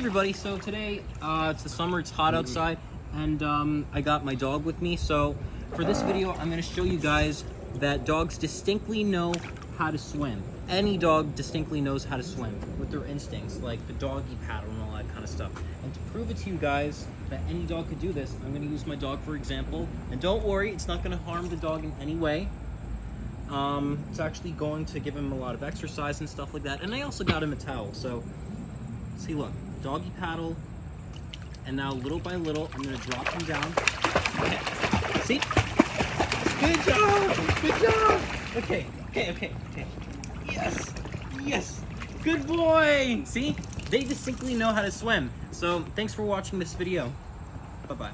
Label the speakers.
Speaker 1: Everybody, so today it's the summer, it's hot outside, and I got my dog with me. So for this video I'm going to show you guys that dogs distinctly know how to swim. Any dog distinctly knows how to swim with their instincts, like the doggy paddle and all that kind of stuff. And to prove it to you guys that any dog could do this, I'm going to use my dog for example. And don't worry, it's not going to harm the dog in any way. It's actually going to give him a lot of exercise and stuff like that. And I also got him a towel, so see, look, doggy paddle, and now little by little I'm going to drop him down. See? Good job! Good job! Okay. Yes! Good boy! See? They distinctly know how to swim. So thanks for watching this video. Bye-bye.